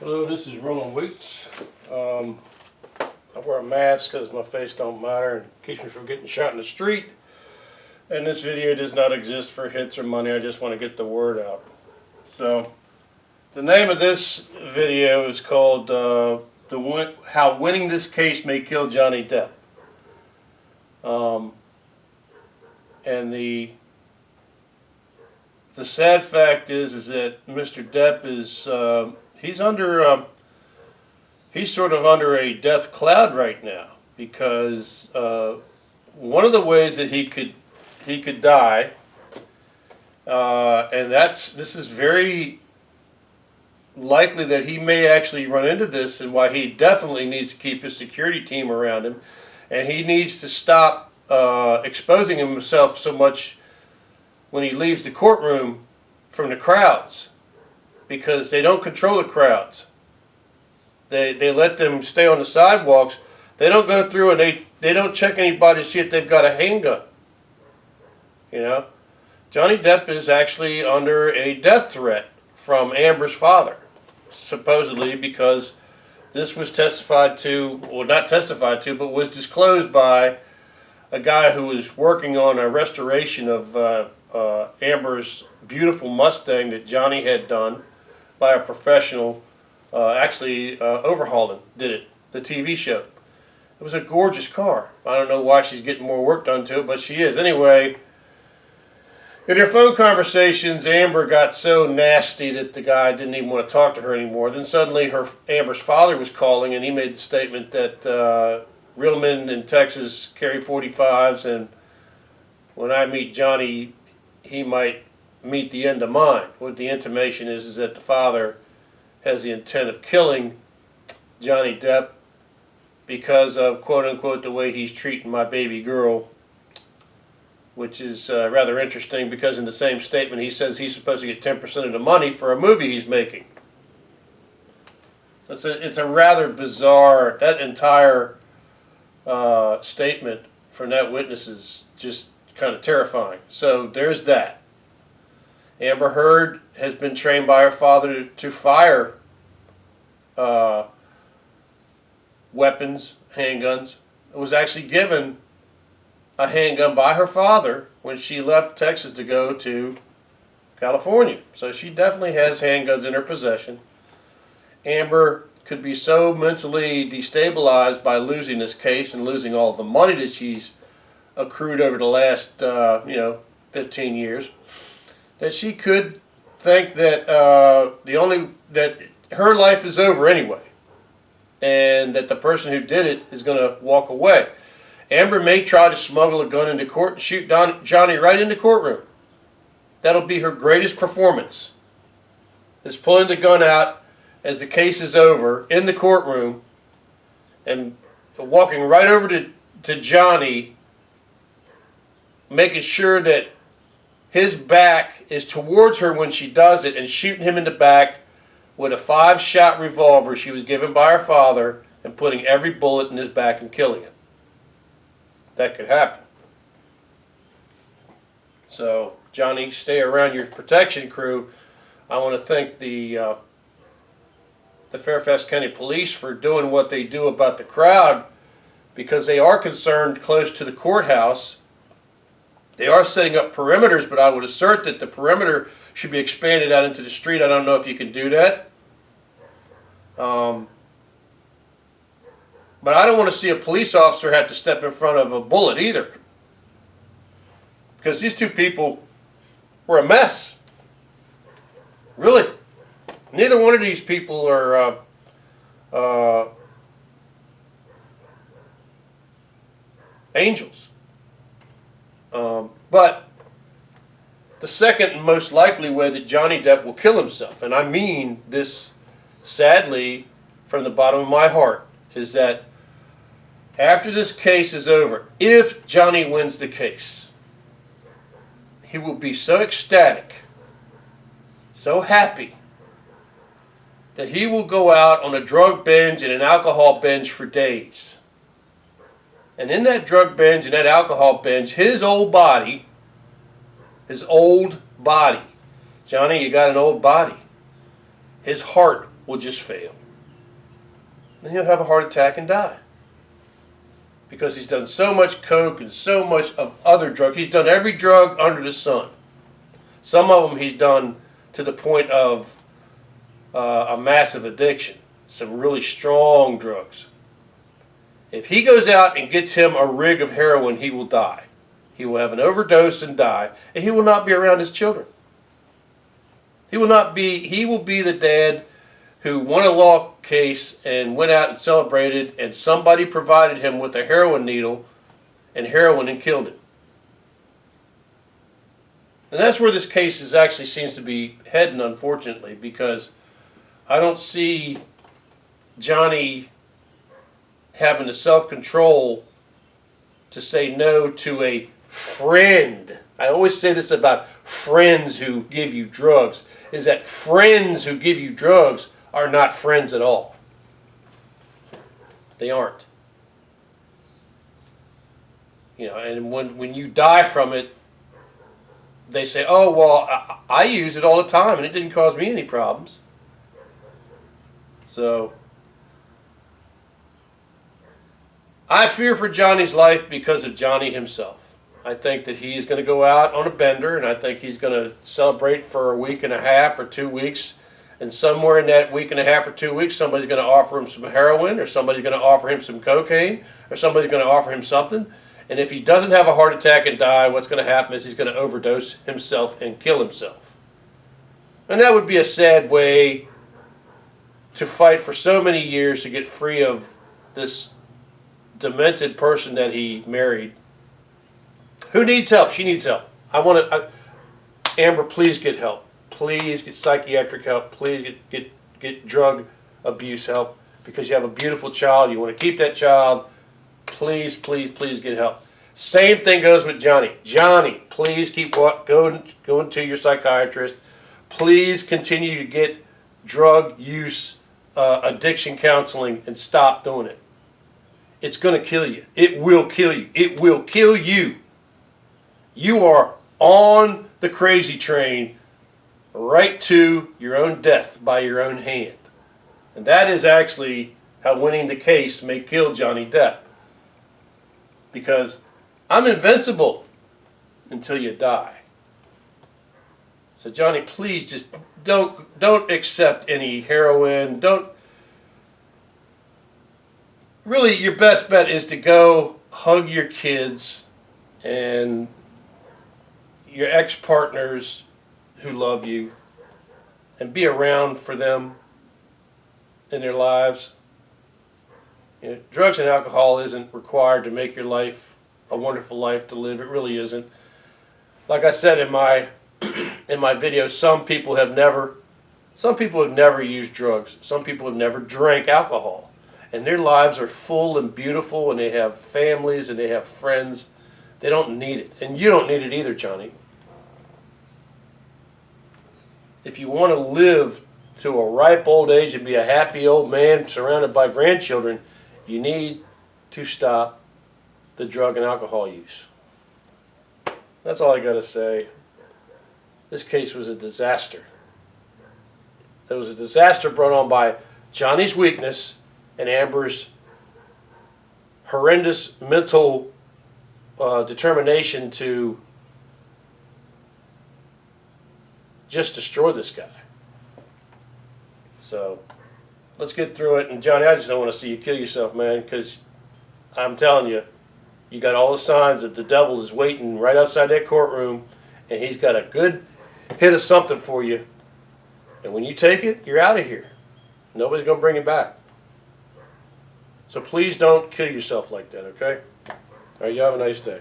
Hello, this is Roland Weeks. I wear a mask because my face don't matter and keeps me from getting shot in the street. And this video does not exist for hits or money. I just want to get the word out. So, the name of this video is called How Winning This Case May Kill Johnny Depp. And the sad fact is that Mr. Depp is he's sort of under a death cloud right now, because one of the ways that he could die, and this is very likely that he may actually run into this, and why he definitely needs to keep his security team around him, and he needs to stop exposing himself so much when he leaves the courtroom from the crowds, because they don't control the crowds. They let them stay on the sidewalks. They don't go through and they don't check anybody to see if they've got a handgun. You know, Johnny Depp is actually under a death threat from Amber's father, supposedly because this was testified to, or not testified to, but was disclosed by a guy who was working on a restoration of Amber's beautiful Mustang that Johnny had done by a professional. Overhauling did it, the TV show. It was a gorgeous car. I don't know why she's getting more work done to it, but she is. Anyway, in their phone conversations, Amber got so nasty that the guy didn't even want to talk to her anymore. Then suddenly Amber's father was calling, and he made the statement that real men in Texas carry .45s, and when I meet Johnny, he might meet the end of mine. What the intimation is that the father has the intent of killing Johnny Depp because of, quote-unquote, the way he's treating my baby girl, which is rather interesting, because in the same statement he says he's supposed to get 10% of the money for a movie he's making. It's a rather bizarre, that entire statement from that witness is just kind of terrifying. So there's that. Amber Heard has been trained by her father to fire weapons, handguns. It was actually given a handgun by her father when she left Texas to go to California. So she definitely has handguns in her possession. Amber could be so mentally destabilized by losing this case and losing all the money that she's accrued over the last 15 years, that she could think that that her life is over anyway, and that the person who did it is going to walk away. Amber may try to smuggle a gun into court and shoot Johnny right in the courtroom. That'll be her greatest performance, is pulling the gun out as the case is over in the courtroom and walking right over to Johnny, making sure that his back is towards her when she does it, and shooting him in the back with a 5-shot revolver she was given by her father, and putting every bullet in his back and killing him. That could happen. So, Johnny, stay around your protection crew. I want to thank the Fairfax County Police for doing what they do about the crowd, because they are concerned close to the courthouse. They are setting up perimeters, but I would assert that the perimeter should be expanded out into the street. I don't know if you can do that. But I don't want to see a police officer have to step in front of a bullet either, because these two people were a mess. Really. Neither one of these people are angels. But the second and most likely way that Johnny Depp will kill himself, and I mean this sadly from the bottom of my heart, is that after this case is over, if Johnny wins the case, he will be so ecstatic, so happy, that he will go out on a drug binge and an alcohol binge for days. And in that drug binge and that alcohol binge, his old body, Johnny, you got an old body. His heart will just fail. And he'll have a heart attack and die. Because he's done so much coke and so much of other drugs. He's done every drug under the sun. Some of them he's done to the point of a massive addiction. Some really strong drugs. If he goes out and gets him a rig of heroin, he will die. He will have an overdose and die, and he will not be around his children. He will be the dad who won a law case and went out and celebrated, and somebody provided him with a heroin needle and heroin and killed him. And that's where this case actually seems to be heading, unfortunately, because I don't see Johnny having the self-control to say no to a friend. I always say this about friends who give you drugs, is that friends who give you drugs are not friends at all. They aren't. You know, and when you die from it, they say, oh, well, I use it all the time and it didn't cause me any problems. So I fear for Johnny's life because of Johnny himself. I think that he's going to go out on a bender, and I think he's going to celebrate for a week and a half or 2 weeks. And somewhere in that week and a half or 2 weeks, somebody's going to offer him some heroin, or somebody's going to offer him some cocaine, or somebody's going to offer him something. And if he doesn't have a heart attack and die, what's going to happen is he's going to overdose himself and kill himself. And that would be a sad way to fight for so many years to get free of this demented person that he married. Who needs help? She needs help. Amber, please get help. Please get psychiatric help. Please get drug abuse help, because you have a beautiful child. You want to keep that child. Please, please, please get help. Same thing goes with Johnny. Johnny, please keep going to your psychiatrist. Please continue to get drug use, addiction counseling, and stop doing it. It's going to kill you. It will kill you. It will kill you. You are on the crazy train right to your own death by your own hand. And that is actually how winning the case may kill Johnny Depp. Because I'm invincible until you die. So Johnny, please just don't accept any heroin. Really, your best bet is to go hug your kids and your ex-partners who love you, and be around for them in their lives. You know, drugs and alcohol isn't required to make your life a wonderful life to live. It really isn't. Like I said in my video, some people have never used drugs. Some people have never drank alcohol. And their lives are full and beautiful, and they have families and they have friends. They don't need it. And you don't need it either, Johnny. If you want to live to a ripe old age and be a happy old man surrounded by grandchildren, you need to stop the drug and alcohol use. That's all I got to say. This case was a disaster. It was a disaster brought on by Johnny's weakness and Amber's horrendous mental determination to just destroy this guy. So let's get through it. And Johnny, I just don't want to see you kill yourself, man, because I'm telling you, you got all the signs that the devil is waiting right outside that courtroom, and he's got a good hit of something for you. And when you take it, you're out of here. Nobody's going to bring it back. So please don't kill yourself like that, okay? All right, you have a nice day.